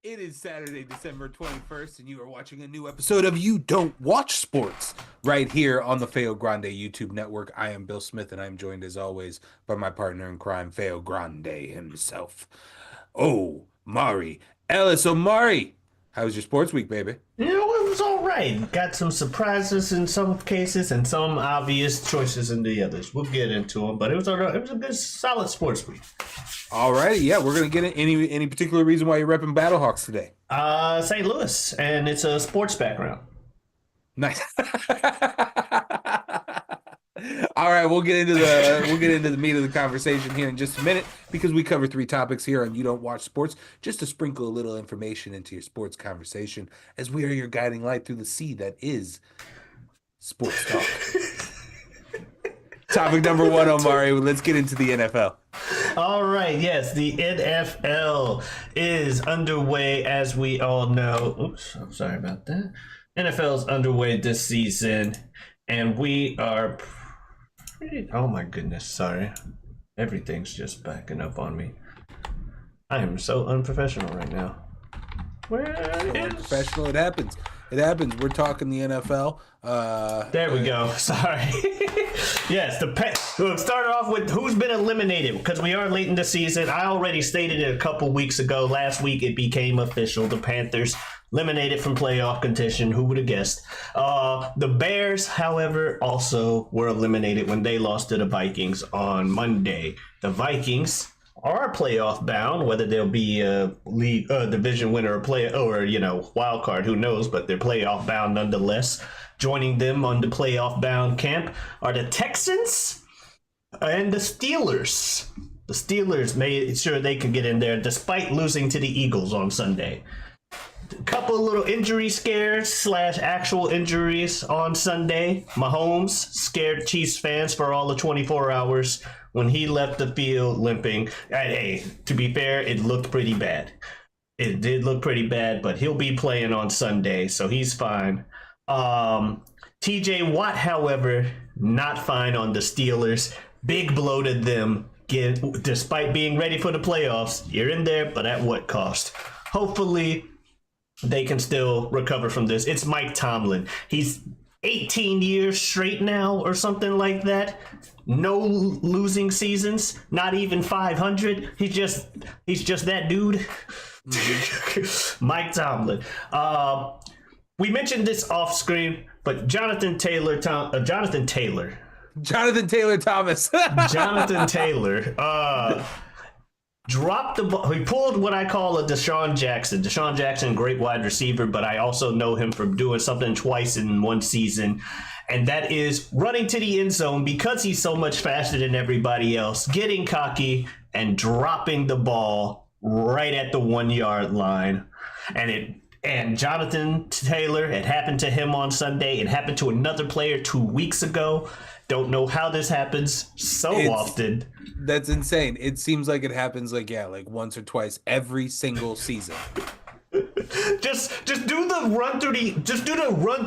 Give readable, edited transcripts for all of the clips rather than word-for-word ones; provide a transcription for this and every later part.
It is Saturday, December 21st, and you are watching a new episode of You Don't Watch Sports right here on the Feo Grande YouTube network. I am Bill Smith, and I'm joined as always by my partner in crime, Feo Grande himself. Oh, Mari Ellis Omari. How was your sports week, baby? It was all right. Got some surprises in some cases and some obvious choices in the others. We'll get into them, but it was a good, solid sports week. Alrighty, yeah, we're gonna get in any particular reason why you're repping Battlehawks today. St. Louis, and it's a sports background. Nice. All right, we'll get into the meat of the conversation here in just a minute because we cover three topics here on You Don't Watch Sports, just to sprinkle a little information into your sports conversation as we are your guiding light through the sea that is sports talk. Topic number one, Omari. Let's get into the NFL. All right, yes, the NFL is underway, as we all know. Oops, I'm sorry about that. NFL is underway this season, and we are oh my goodness, sorry. Everything's just backing up on me. I am so unprofessional right now. Unprofessional, it happens. It happens. We're talking the NFL. There we go. Sorry. Yes, we'll start off with who's been eliminated because we are late in the season. I already stated it a couple weeks ago. Last week it became official. The Panthers eliminated from playoff contention. Who would have guessed? The Bears, however, also were eliminated when they lost to the Vikings on Monday. The Vikings are playoff bound, whether they'll be a league, division winner or wild card, who knows, but they're playoff bound nonetheless. Joining them on the playoff bound camp are the Texans and the Steelers. The Steelers made sure they could get in there despite losing to the Eagles on Sunday. A couple of little injury scares / actual injuries on Sunday. Mahomes scared Chiefs fans for all of 24 hours when he left the field limping. Hey, to be fair, it looked pretty bad. It did look pretty bad, but he'll be playing on Sunday, so he's fine. TJ Watt, however, not fine on the Steelers. Big blow to them. Despite being ready for the playoffs, you're in there, but at what cost? Hopefully, they can still recover from this. It's Mike Tomlin. He's 18 years straight now or something like that. No losing seasons, not even 500. He's just that dude. Mike Tomlin. We mentioned this off screen, but Jonathan Taylor Thomas. Jonathan Taylor, dropped the ball. He pulled what I call a Deshaun Jackson. Deshaun Jackson, great wide receiver, but I also know him from doing something twice in one season, and that is running to the end zone because he's so much faster than everybody else, getting cocky and dropping the ball right at the 1 yard line. And Jonathan Taylor, it happened to him on Sunday. It happened to another player 2 weeks ago. Don't know how this happens often. That's insane. It seems like it happens like once or twice every single season. Just do the run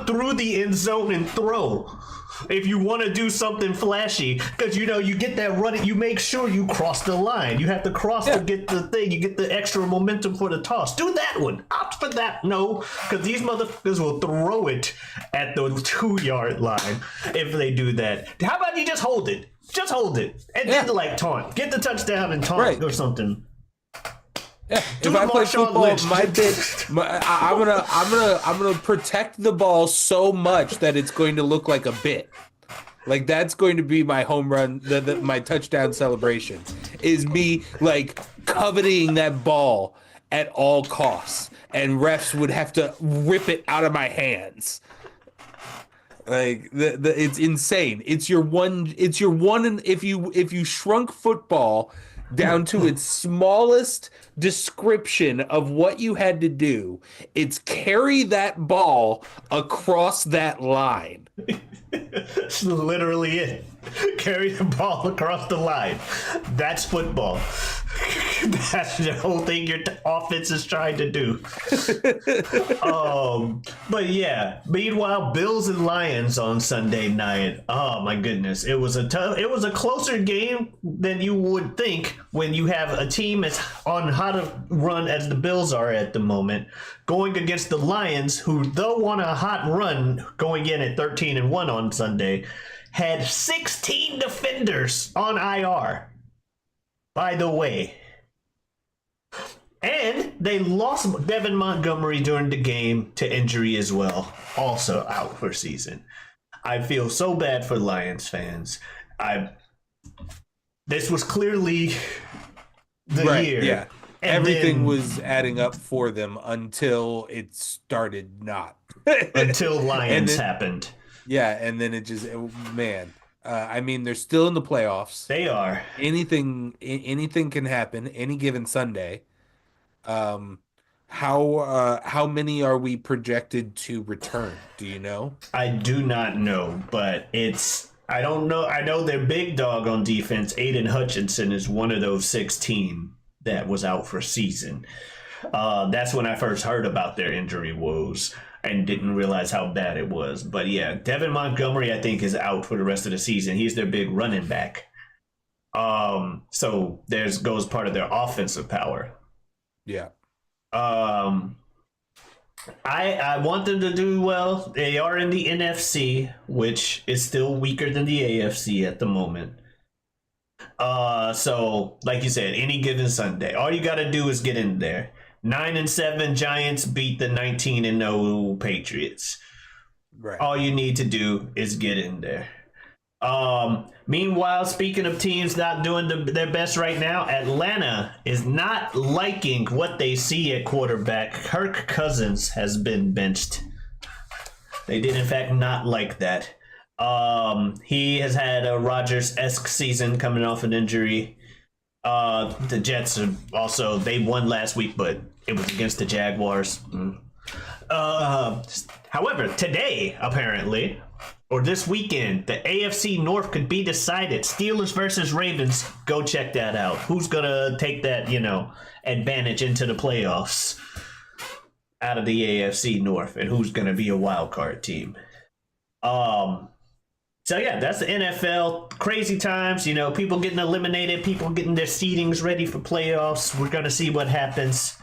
through the end zone and throw. If you want to do something flashy, because you get that running, you make sure you cross the line. You have to cross to get the thing. You get the extra momentum for the toss. Do that one. Opt for that. No, because these motherfuckers will throw it at the 2 yard line if they do that. How about you just hold it? Just hold it and then taunt. Get the touchdown and taunt or something. Yeah, if I play football, I'm gonna protect the ball so much that it's going to look like a bit. Like that's going to be my home run, my touchdown celebration is me coveting that ball at all costs, and refs would have to rip it out of my hands. It's insane. It's your one. And if you shrunk football down to its smallest description of what you had to do, it's carry that ball across that line. That's literally it. Carry the ball across the line. That's football. That's the whole thing your offense is trying to do. But yeah, meanwhile, Bills and Lions on Sunday night. Oh my goodness. It was a closer game than you would think when you have a team as on how to run as the Bills are at the moment, going against the Lions, who though on a hot run going in at 13-1 on Sunday, had 16 defenders on IR. By the way. And they lost Devin Montgomery during the game to injury as well, also out for season. I feel so bad for Lions fans. This was clearly the year. Yeah. And everything was adding up for them until it started not. Until Lions happened. Yeah, and then it just, man. I mean, they're still in the playoffs. They are. Anything can happen any given Sunday. How many are we projected to return? Do you know? I do not know, but I don't know. I know their big dog on defense, Aiden Hutchinson, is one of those 16 that was out for season. That's when I first heard about their injury woes and didn't realize how bad it was. But yeah, Devin Montgomery, I think, is out for the rest of the season. He's their big running back. So there's goes part of their offensive power. Yeah. I want them to do well. They are in the NFC, which is still weaker than the AFC at the moment. So like you said, any given Sunday, all you got to do is get in there. 9-7 Giants beat the 19-0 Patriots. Right. All you need to do is get in there. Meanwhile, speaking of teams not doing their best right now, Atlanta is not liking what they see at quarterback. Kirk Cousins has been benched. They did, in fact, not like that. He has had a Rodgers-esque season coming off an injury. The Jets are also, they won last week, but it was against the Jaguars. However, today, apparently, or this weekend, the AFC North could be decided. Steelers versus Ravens. Go check that out. Who's going to take that, advantage into the playoffs out of the AFC North, and who's going to be a wild card team? So yeah, that's the NFL. Crazy times, people getting eliminated, people getting their seedings ready for playoffs. We're going to see what happens.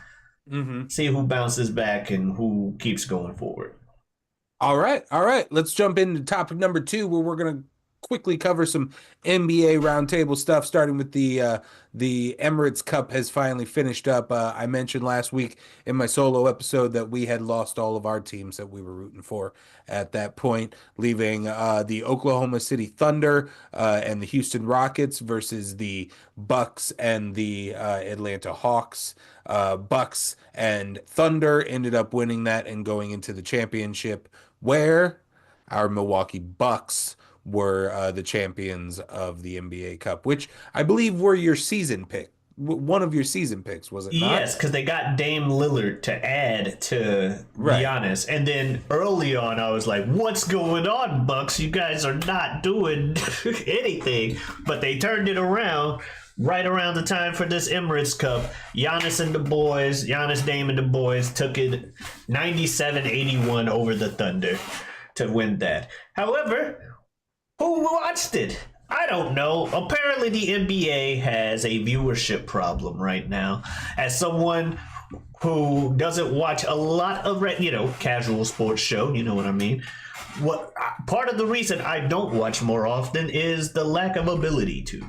See who bounces back and who keeps going forward. All right. Let's jump into topic number 2, where we're going to quickly cover some NBA roundtable stuff, starting with the Emirates Cup has finally finished up. I mentioned last week in my solo episode that we had lost all of our teams that we were rooting for at that point, leaving the Oklahoma City Thunder and the Houston Rockets versus the Bucks and the Atlanta Hawks. Bucks and Thunder ended up winning that and going into the championship, where our Milwaukee Bucks were the champions of the NBA Cup, which I believe were your season pick. One of your season picks, was it not? Yes, because they got Dame Lillard to add to Giannis. And then early on, I was like, what's going on, Bucks? You guys are not doing anything. But they turned it around right around the time for this Emirates Cup. Giannis, Dame, and the boys took it 97-81 over the Thunder to win that. However, who watched it? I don't know. Apparently the NBA has a viewership problem right now. As someone who doesn't watch a lot of casual sports show, you know what I mean? What part of the reason I don't watch more often is the lack of ability to.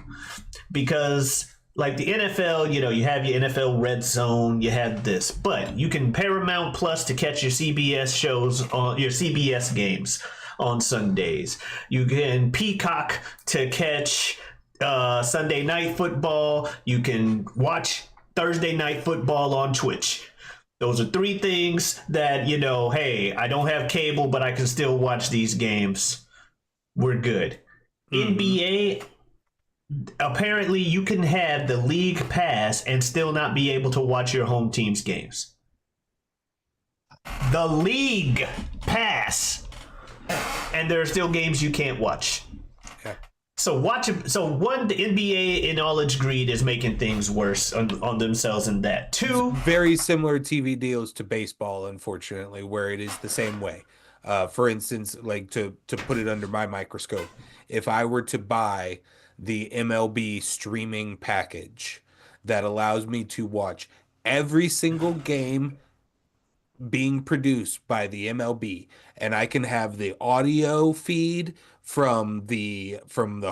Because like the NFL, you have your NFL Red Zone, you have this, but you can Paramount Plus to catch your CBS shows on your CBS games on Sundays. You can Peacock to catch Sunday Night Football. You can watch Thursday Night Football on Twitch. Those are 3 things that, hey, I don't have cable, but I can still watch these games. We're good. NBA, apparently you can have the league pass and still not be able to watch your home team's games. The league pass. And there are still games you can't watch. Okay. So the NBA in all its greed is making things worse on themselves in that. Two, Very similar TV deals to baseball, unfortunately, where it is the same way. For instance, like to put it under my microscope, if I were to buy the MLB streaming package that allows me to watch every single game being produced by the MLB, and I can have the audio feed from the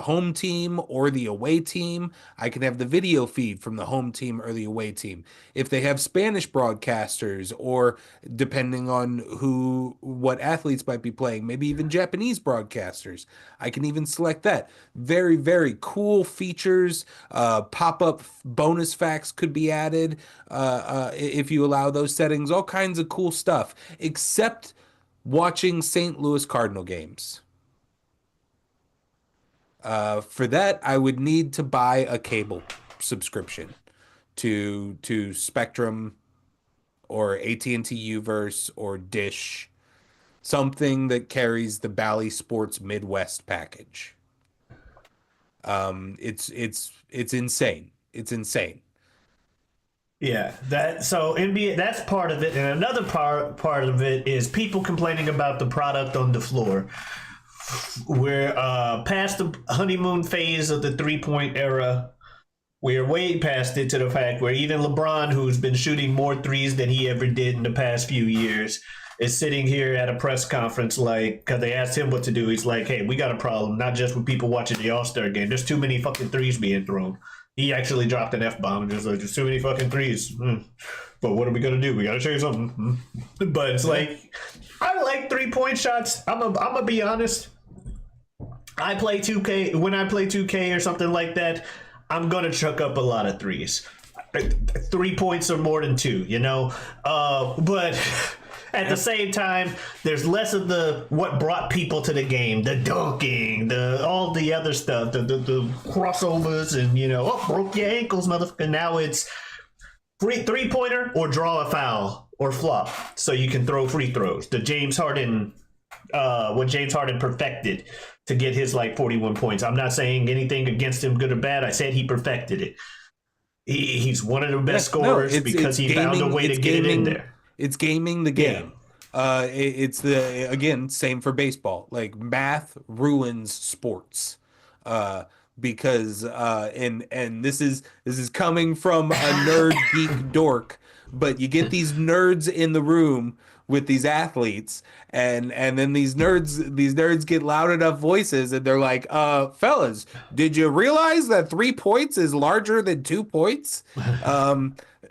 home team or the away team. I can have the video feed from the home team or the away team. If they have Spanish broadcasters, or depending on what athletes might be playing, maybe even Japanese broadcasters, I can even select that. Very, very cool features. Pop-up bonus facts could be added if you allow those settings. All kinds of cool stuff, except watching St. Louis Cardinal games. For that, I would need to buy a cable subscription to Spectrum or AT&T Uverse or Dish, something that carries the Bally Sports Midwest package. It's insane. It's insane. yeah, so NBA, that's part of it, and another part of it is people complaining about the product on the floor. We're past the honeymoon phase of the 3-point era. We're way past it, to the fact where even LeBron, who's been shooting more threes than he ever did in the past few years, is sitting here at a press conference because they asked him what to do. He's like, hey, we got a problem, not just with people watching the All-Star game. There's too many fucking threes being thrown. He actually dropped an F-bomb and just like, there's too many fucking threes. But what are we going to do? We got to change something. But it's like, I like 3-point shots. I'm going to be honest. I play 2K. When I play 2K or something like that, I'm going to chuck up a lot of threes. 3 points or more than 2, you know? But at the same time, there's less of what brought people to the game, the dunking, all the other stuff, the crossovers, and, broke your ankles, motherfucker. Now it's 3-pointer or draw a foul or flop so you can throw free throws. What James Harden perfected to get his 41 points. I'm not saying anything against him, good or bad. I said he perfected it. He's one of the best scorers because he found a way to get it in there. It's gaming the game. Yeah. It's again, same for baseball. Like, math ruins sports. Because and this is coming from a nerd geek dork, but you get these nerds in the room with these athletes, and then these nerds get loud enough voices, and they're like, fellas, did you realize that 3 points is larger than 2 points?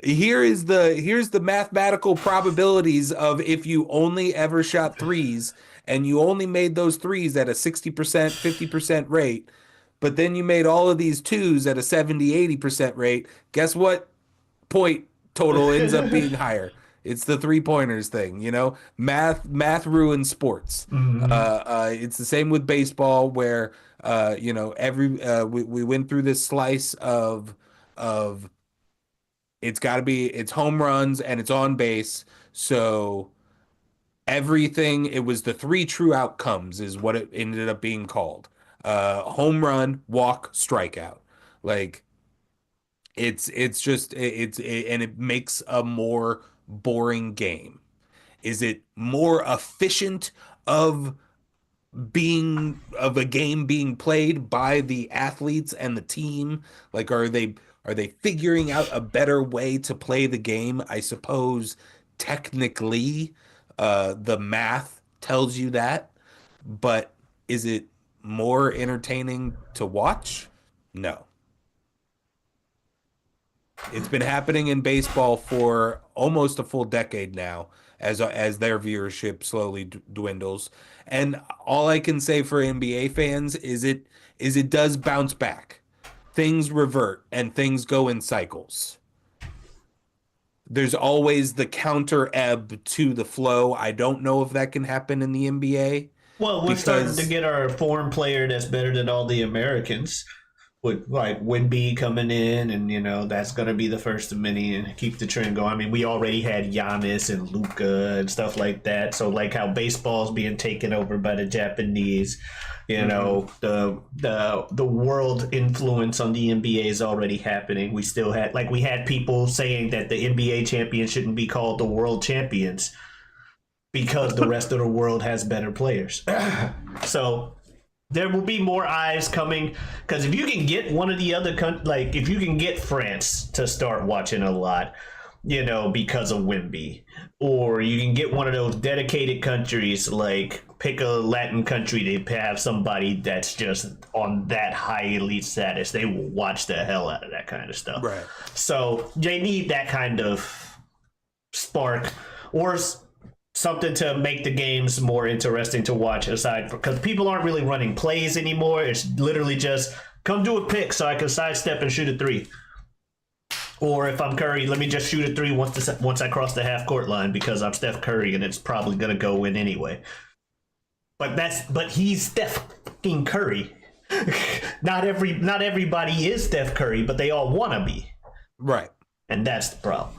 Here's the mathematical probabilities of if you only ever shot threes and you only made those threes at a 60%, 50% rate, but then you made all of these twos at a 70-80% rate. Guess what point total ends up being higher? It's the 3-pointers thing, Math ruins sports. Mm-hmm. It's the same with baseball, where we went through this slice of it's home runs and it's on base. So it was the 3 true outcomes is what it ended up being called. Home run, walk, strikeout. Like, and it makes a more boring game. Is it more efficient of a game being played by the athletes and the team? Like, are they figuring out a better way to play the game? I suppose technically the math tells you that, but is it more entertaining to watch? No. It's been happening in baseball for almost a full decade now, as their viewership slowly dwindles. And all I can say for NBA fans is it does bounce back. Things revert and things go in cycles. There's always the counter ebb to the flow. I don't know if that can happen in the NBA. Well, we're starting to get our foreign player that's better than all the Americans. with like Wemby coming in, and that's gonna be the first of many and keep the trend going. I mean, we already had Giannis and Luka and stuff like that. So like how baseball's being taken over by the Japanese, the world influence on the NBA is already happening. We still had we had people saying that the NBA champions shouldn't be called the world champions because the rest of the world has better players. So there will be more eyes coming, because if you can get one of the other if you can get France to start watching a lot, because of Wemby, or you can get one of those dedicated countries, like pick a Latin country to have somebody that's just on that high elite status, they will watch the hell out of that kind of stuff. Right. So they need that kind of spark, or something to make the games more interesting to watch, aside because people aren't really running plays anymore. It's literally just come do a pick so I can sidestep and shoot a three. Or if I'm Curry, let me just shoot a three once I cross the half court line because I'm Steph Curry and it's probably gonna go in anyway. But he's Steph fucking Curry. Not everybody is Steph Curry, but they all wanna be. Right. And that's the problem.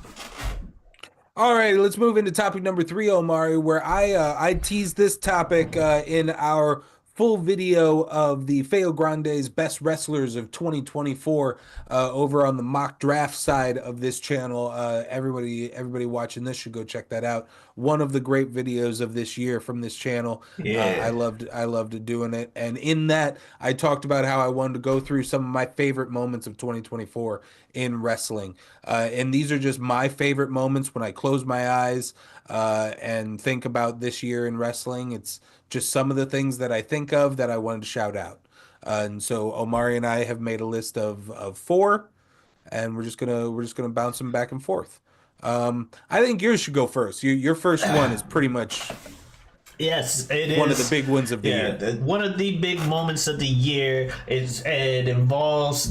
All right, let's move into topic number 3, Omari, where I teased this topic in our full video of the Feo Grande's best wrestlers of 2024 over on the mock draft side of this channel. Everybody watching this should go check that out. One of the great videos of this year from this channel. Yeah. I loved doing it. And in that, I talked about how I wanted to go through some of my favorite moments of 2024 in wrestling. And these are just my favorite moments when I close my eyes and think about this year in wrestling. It's just some of the things that I think of that I wanted to shout out. And so Omari and I have made a list of 4, and we're just gonna bounce them back and forth. I think yours should go first. Your first one is pretty much yes, it one is of the big ones of the year. One of the big moments of the year it involves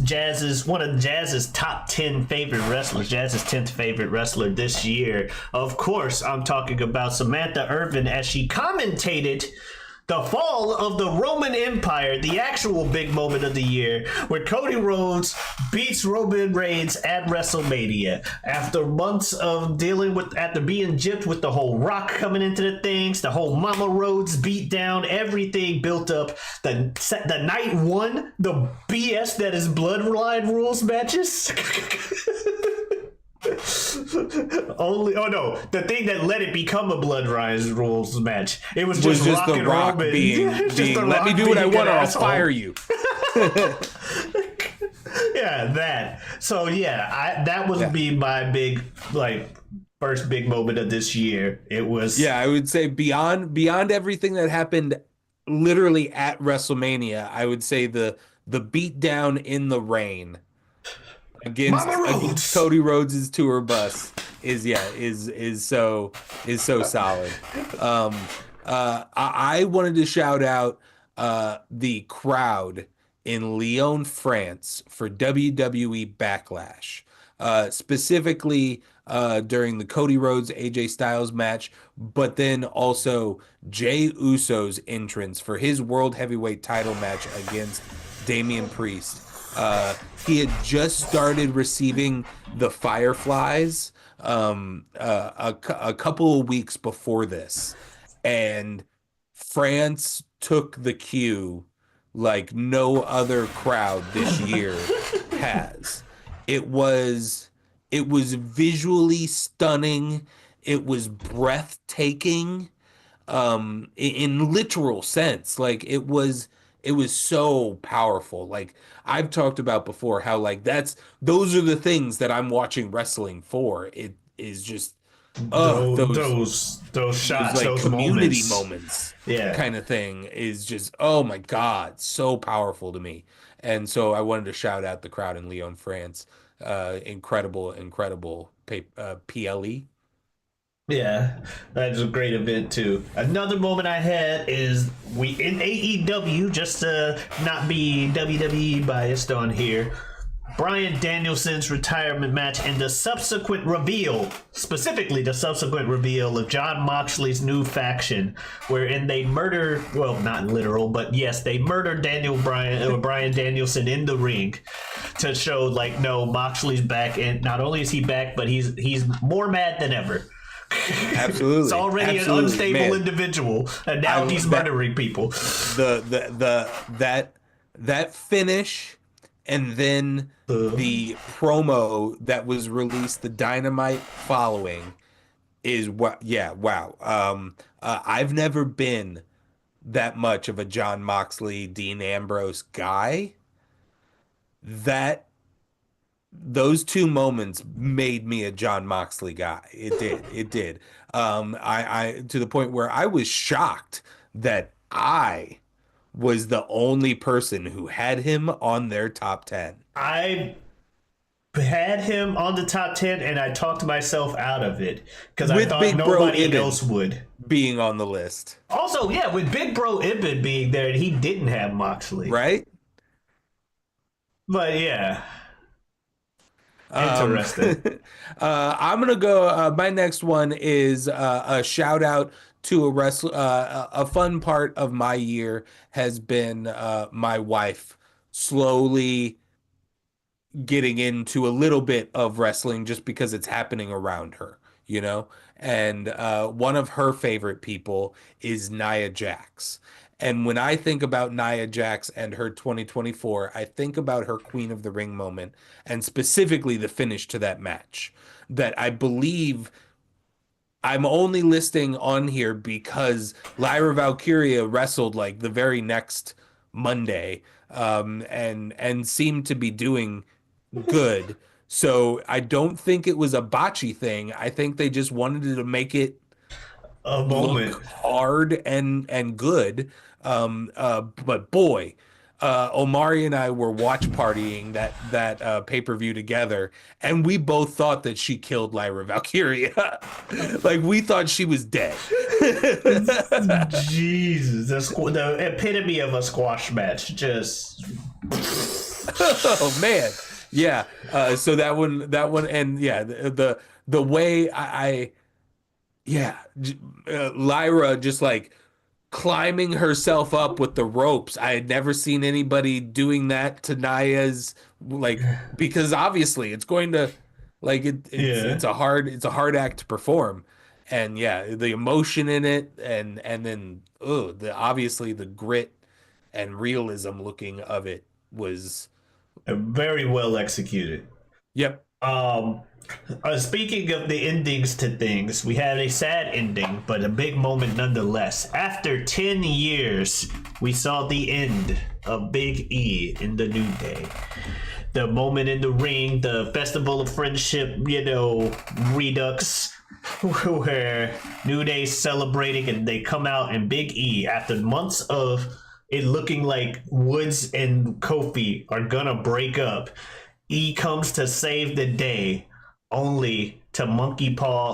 one of Jazz's top 10 favorite wrestlers. Jazz's 10th favorite wrestler this year. Of course, I'm talking about Samantha Irvin as she commentated the fall of the Roman Empire, the actual big moment of the year, where Cody Rhodes beats Roman Reigns at WrestleMania. After months of after being gypped with the whole Rock coming into the things, the whole Mama Rhodes beat down, everything built up. The night one, the BS that is Bloodline rules matches. The thing that let it become a Bloodline rules match. It was just Rock the and Rock Roman being let me do what I want or I'll fire you. Yeah, that. So yeah, that would be my big first big moment of this year. It was I would say beyond everything that happened literally at WrestleMania, I would say the beatdown in the rain against Cody Rhodes' tour bus is so solid. I wanted to shout out the crowd in Lyon, France for WWE Backlash, specifically during the Cody Rhodes AJ Styles match, but then also Jey Uso's entrance for his World Heavyweight title match against Damian Priest. He had just started receiving the Fireflies a couple of weeks before this, and France took the cue like no other crowd this year has. It was visually stunning. It was breathtaking, in literal sense. Like it was so powerful. Like I've talked about before how those are the things that I'm watching wrestling for. It is just those shots, those community moments yeah, kind of thing is just, oh my God, so powerful to me. And so I wanted to shout out the crowd in Lyon, France. Incredible PLE. Yeah, that's a great event too. Another moment I had is we in AEW, just to not be WWE biased on here. Bryan Danielson's retirement match and the subsequent reveal, specifically the subsequent reveal of Jon Moxley's new faction, wherein they murder, well, not literal, but yes, they murder Bryan Danielson in the ring to show, like, no, Moxley's back, and not only is he back, but he's more mad than ever. Absolutely. He's already an unstable individual, and now he's murdering people. That finish, and then the promo that was released, the Dynamite following, is what. Yeah, wow. I've never been that much of a Jon Moxley, Dean Ambrose guy. Those two moments made me a Jon Moxley guy. It did. I to the point where I was shocked that I was the only person who had him on their top 10. I had him on the top 10, and I talked myself out of it because I thought nobody else would. Being on the list. Also, yeah, with Big Bro Ibn being there, and he didn't have Moxley. Right? But yeah. Interesting. I'm gonna go. My next one is a shout out to a wrestler. A fun part of my year has been my wife slowly getting into a little bit of wrestling just because it's happening around her, you know? And one of her favorite people is Nia Jax. And when I think about Nia Jax and her 2024, I think about her Queen of the Ring moment, and specifically the finish to that match that I believe I'm only listing on here because Lyra Valkyria wrestled like the very next Monday, and seemed to be doing good. So I don't think it was a botchy thing. I think they just wanted to make it a moment look hard and good. But boy, Omari and I were watch partying that pay-per-view together, and we both thought that she killed Lyra Valkyria. Like, we thought she was dead. Jesus, the epitome of a squash match. Just Oh man. Yeah. So that one, and yeah, the way Lyra just like climbing herself up with the ropes. I had never seen anybody doing that to Nia's, like, because obviously it's going to, like, it's a hard act to perform. And yeah, the emotion in it, and then obviously the grit and realism looking of it was very well executed. Yep. Speaking of the endings to things, we had a sad ending, but a big moment nonetheless. After 10 years, we saw the end of Big E in the New Day. The moment in the ring, the Festival of Friendship, redux, where New Day's celebrating and they come out, and Big E, after months of it looking like Woods and Kofi are gonna break up, E comes to save the day, only to the monkey paw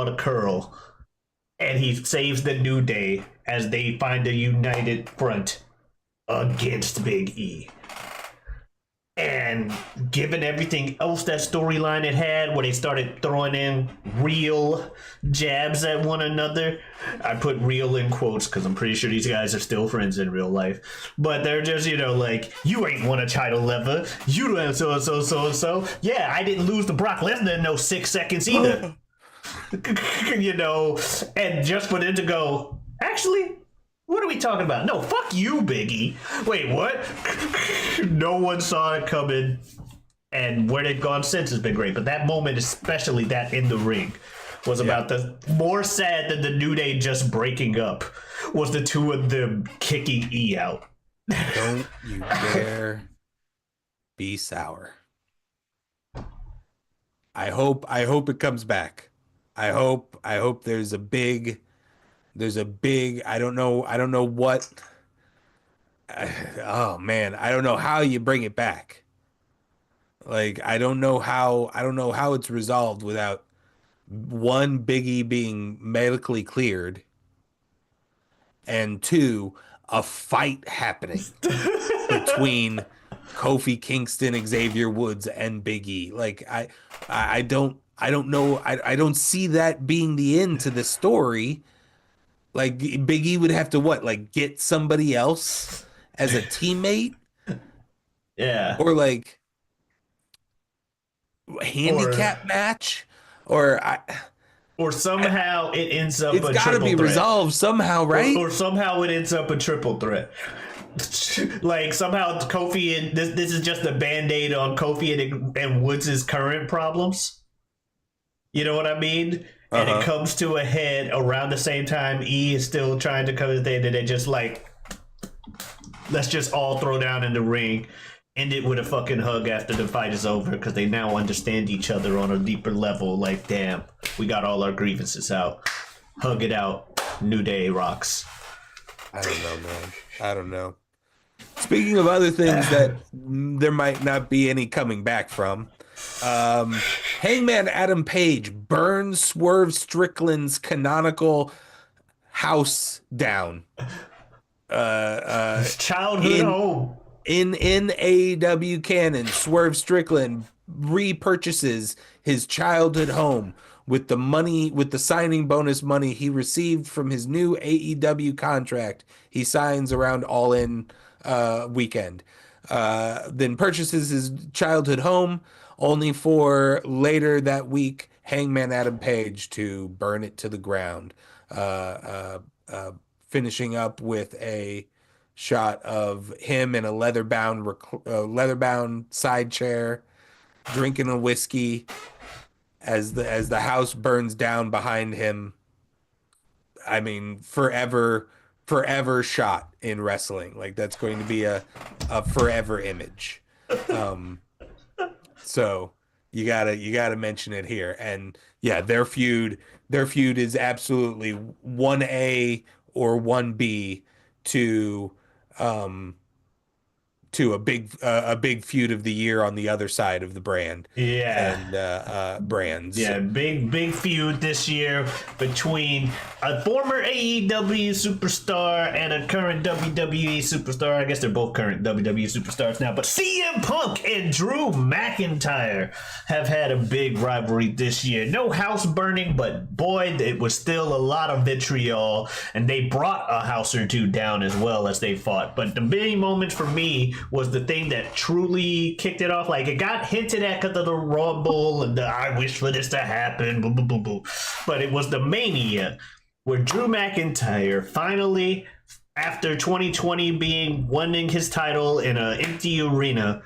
to curl, and he saves the New Day as they find a united front against Big E. And given everything else that storyline it had, where they started throwing in real jabs at one another, I put real in quotes because I'm pretty sure these guys are still friends in real life. But they're just, like, you ain't won a title ever. You don't so. Yeah, I didn't lose to Brock Lesnar in no 6 seconds either. And just for them to go, actually, what are we talking about? No, fuck you, Biggie. Wait, what? No one saw it coming, and where they've gone since has been great. But that moment, especially that in the ring, was about the more sad than the New Day just breaking up, was the two of them kicking E out. Don't you dare be sour. I hope it comes back. I hope there's a big I don't know what. Oh man, I don't know how you bring it back. Like, I don't know how it's resolved without one, Biggie being medically cleared, and two, a fight happening between Kofi Kingston, Xavier Woods, and Big E. Like I don't know. I don't see that being the end to the story. Like Big E would have to what? Like get somebody else as a teammate Yeah. or like Or handicap match or or somehow it ends up it's a got to be triple threat. resolved somehow, right? Or somehow it ends up a triple threat. Like somehow Kofi and this is just a band-aid on Kofi and Woods' current problems. You know what I mean? And it comes to a head around the same time E is still trying to come to the end, and they just like, let's just all throw down in the ring, end it with a fucking hug after the fight is over, because they now understand each other on a deeper level. Like, damn, we got all our grievances out. Hug it out. New Day rocks. I don't know, man. I don't know. Speaking of other things that there might not be any coming back from, Hangman Adam Page burns Swerve Strickland's canonical house down. Childhood home. In AEW canon, Swerve Strickland repurchases his childhood home with the signing bonus money he received from his new AEW contract he signs around All In weekend. Then purchases his childhood home, only for later that week Hangman Adam Page to burn it to the ground, finishing up with a shot of him in a leather-bound side chair, drinking a whiskey as the house burns down behind him. I mean, forever shot in wrestling. Like that's going to be a forever image. So you gotta mention it here. And yeah, their feud is absolutely 1A or 1B to a big feud of the year on the other side of the brand. Yeah. And brands. Yeah, big feud this year between a former AEW superstar and a current WWE superstar. I guess they're both current WWE superstars now, but CM Punk and Drew McIntyre have had a big rivalry this year. No house burning, but boy, it was still a lot of vitriol, and they brought a house or two down as well as they fought. But the big moment for me was the thing that truly kicked it off. Like, it got hinted at because of the Rumble and the I wish for this to happen, boo, boo, boo, boo. But it was the Mania where Drew McIntyre finally, after 2020 winning his title in an empty arena,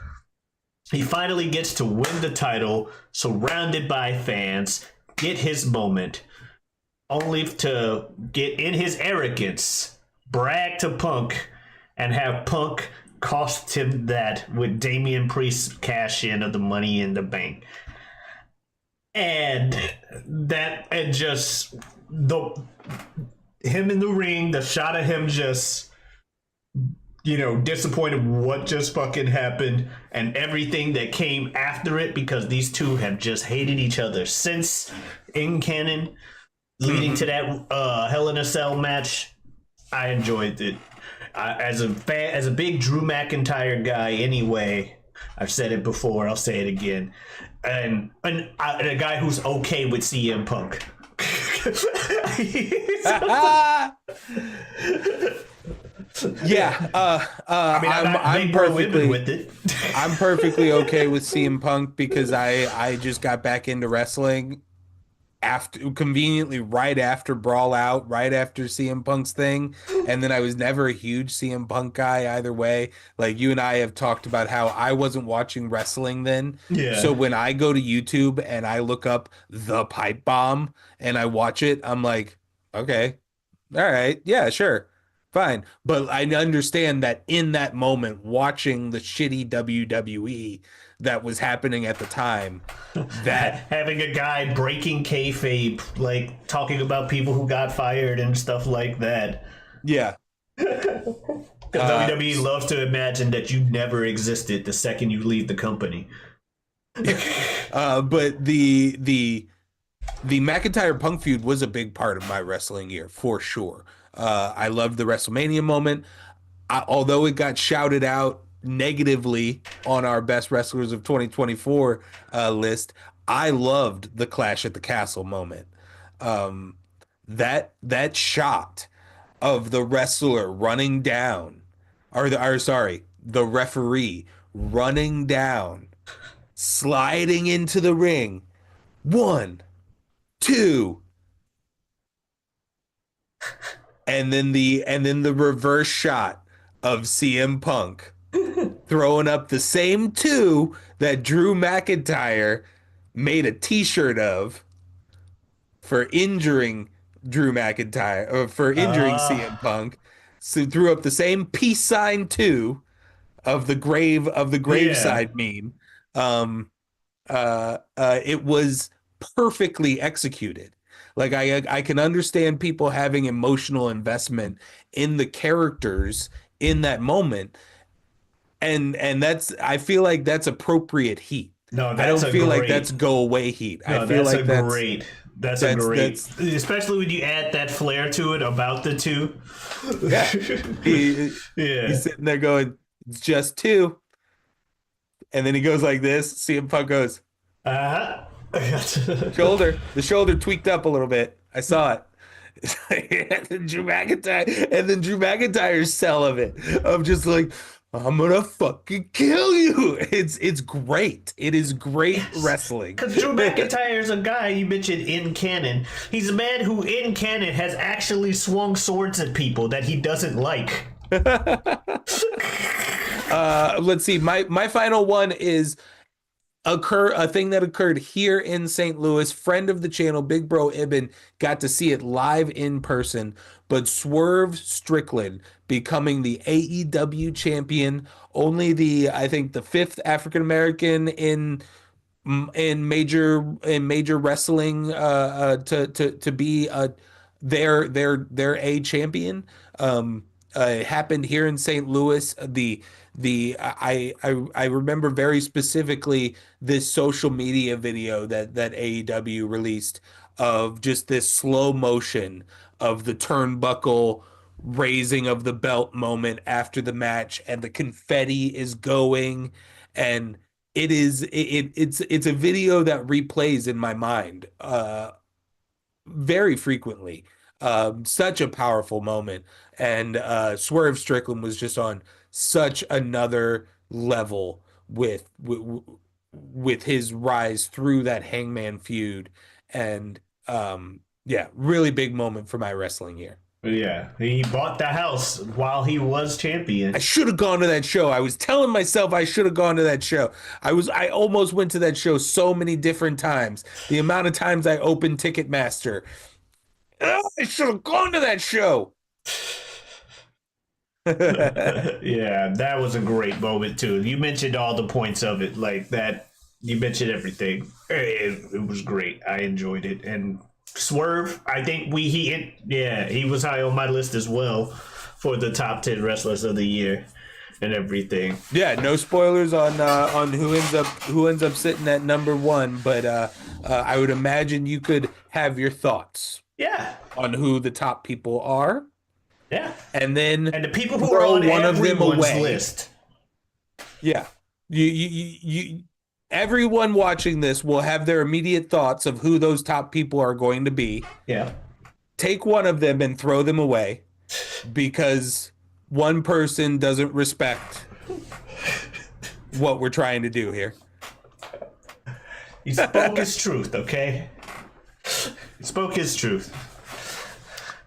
he finally gets to win the title, surrounded by fans, get his moment, only to get, in his arrogance, brag to Punk and have Punk cost him that with Damian Priest's cash in of the Money in the Bank. And just him in the ring, the shot of him just, disappointed what just fucking happened, and everything that came after it, because these two have just hated each other since in canon, leading to that Hell in a Cell match. I enjoyed it. As a big Drew McIntyre guy anyway, I've said it before, I'll say it again, and a guy who's okay with CM Punk. Yeah, I'm perfectly with it. I'm perfectly okay with CM Punk because I just got back into wrestling conveniently right after Brawl Out, right after CM Punk's thing, and then I was never a huge CM Punk guy either way. Like, you and I have talked about how I wasn't watching wrestling then. Yeah. So when I go to YouTube and I look up the Pipe Bomb and I watch it, I'm like, okay, all right, yeah, sure, fine. But I understand that in that moment, watching the shitty WWE that was happening at the time, that having a guy breaking kayfabe, like talking about people who got fired and stuff like that. Yeah. Because WWE loves to imagine that you never existed the second you leave the company. But the McIntyre Punk feud was a big part of my wrestling year for sure. I loved the WrestleMania moment. Although it got shouted out negatively on our best wrestlers of 2024 list. I loved the Clash at the Castle moment. Um, that shot of the wrestler running down, or sorry, the referee running down, sliding into the ring. One, two, and then the reverse shot of CM Punk throwing up the same two that Drew McIntyre made a t-shirt of for injuring Drew McIntyre, or for injuring Uh, CM Punk. So threw up the same peace sign too of the yeah. graveside meme. It was perfectly executed. Like I can understand people having emotional investment in the characters in that moment, and that's I feel like that's appropriate heat. No, I that's don't a feel like that's great. go away heat. I No, feel that's a like great. That's a great, that's especially when you add that flair to it about the two. yeah. He Yeah. he's sitting there going, it's just two, and then he goes like this. CM Punk goes, Uh huh. the shoulder tweaked up a little bit. I saw it. And then Drew McIntyre's sell of it, of just like, I'm gonna fucking kill you. It's great. It is great wrestling. Because Drew McIntyre is a guy you mentioned in canon. He's a man who in canon has actually swung swords at people that he doesn't like. Let's see. My final one is a thing that occurred here in St. Louis. Friend of the channel, Big Bro Ibn, got to see it live in person. But Swerve Strickland becoming the AEW champion, only I think the fifth African American in major wrestling to be their a champion. Happened here in St. Louis. I remember very specifically this social media video that AEW released of just this slow motion of the turnbuckle raising of the belt moment after the match, and the confetti is going, and it's a video that replays in my mind very frequently. Such a powerful moment, and Swerve Strickland was just on such another level with his rise through that Hangman feud, and yeah, really big moment for my wrestling year. Yeah, he bought the house while he was champion. I should have gone to that show. I was telling myself I should have gone to that show. I almost went to that show so many different times. The amount of times I opened Ticketmaster. I should have gone to that show. Yeah, that was a great moment too. You mentioned all the points of it, like that. You mentioned everything. It was great. I enjoyed it. And Swerve, I think he was high on my list as well for the top 10 wrestlers of the year and everything. Yeah, no spoilers on who ends up sitting at number one, but I would imagine you could have your thoughts Yeah, on who the top people are, yeah. and then And the people who are throw on one of them everyone's away. list. Yeah, you everyone watching this will have their immediate thoughts of who those top people are going to be. Yeah. Take one of them and throw them away because one person doesn't respect what we're trying to do here. He spoke his truth, okay? He spoke his truth.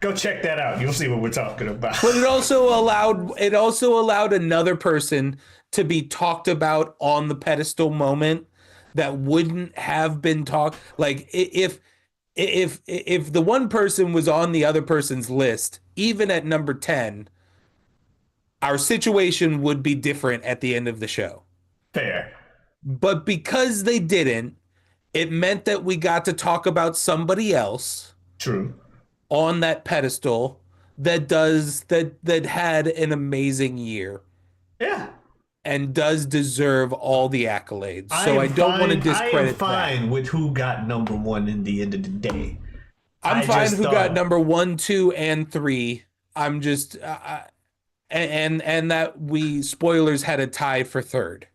Go check that out. You'll see what we're talking about. But it also allowed another person to be talked about on the pedestal moment that wouldn't have been talked. Like if the one person was on the other person's list, even at number 10, our situation would be different at the end of the show. Fair. But because they didn't, it meant that we got to talk about somebody else True. on that pedestal that had an amazing year Yeah. and does deserve all the accolades. I So am I don't want to fine- I am discredit fine that. with who got number one in the end of the day. I'm I fine just who got thought- number 1, 2, and 3. I'm just and that we spoilers had a tie for third.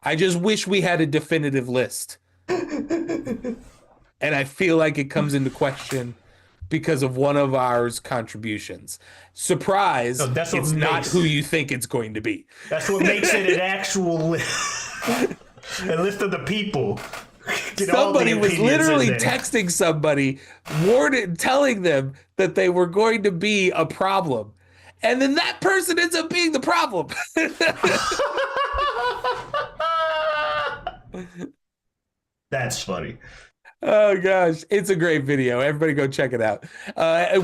I just wish we had a definitive list. And I feel like it comes into question because of one of ours contributions. Surprise, No, that's what it's not makes- who you think it's going to be. That's what makes it an actual list. A list of the people. Get all the Somebody was opinions in literally there. texting somebody, telling them that they were going to be a problem. And then that person ends up being the problem. That's funny. Oh gosh, it's a great video. Everybody go check it out.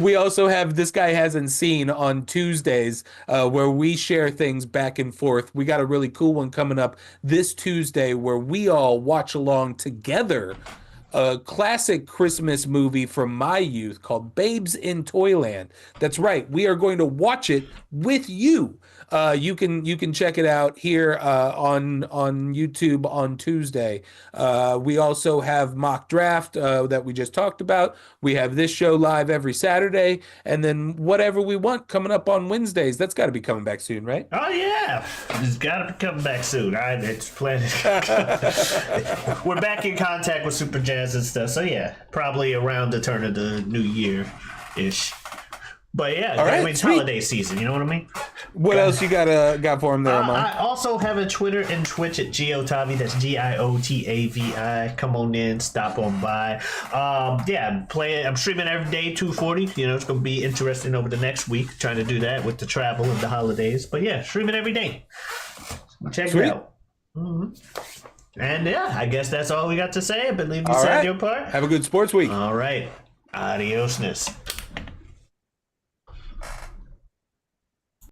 We also have This Guy Hasn't Seen on Tuesdays, where we share things back and forth. We got a really cool one coming up this Tuesday where we all watch along together a classic Christmas movie from my youth called Babes in Toyland. That's right. We are going to watch it with you. You can check it out here on YouTube on Tuesday. We also have Mock Draft that we just talked about. We have this show live every Saturday, and then Whatever We Want coming up on Wednesdays. That's got to be coming back soon, right? Oh yeah, it's got to be coming back soon. It's planned. We're back in contact with Super Jazz and stuff. So yeah, probably around the turn of the new year ish. But yeah, All right, I mean, it's sweet. holiday season. You know what I mean? What else you got for him there, Amon? I also have a Twitter and Twitch at Giotavi. That's Giotavi. Come on in, stop on by. Yeah, I'm streaming every day, 2:40. You know, it's gonna be interesting over the next week trying to do that with the travel and the holidays. But yeah, streaming every day. Check Sweet. it out. And yeah, I guess that's all we got to say. I believe you All said right. your part. Have a good sports week. All right, adiosness.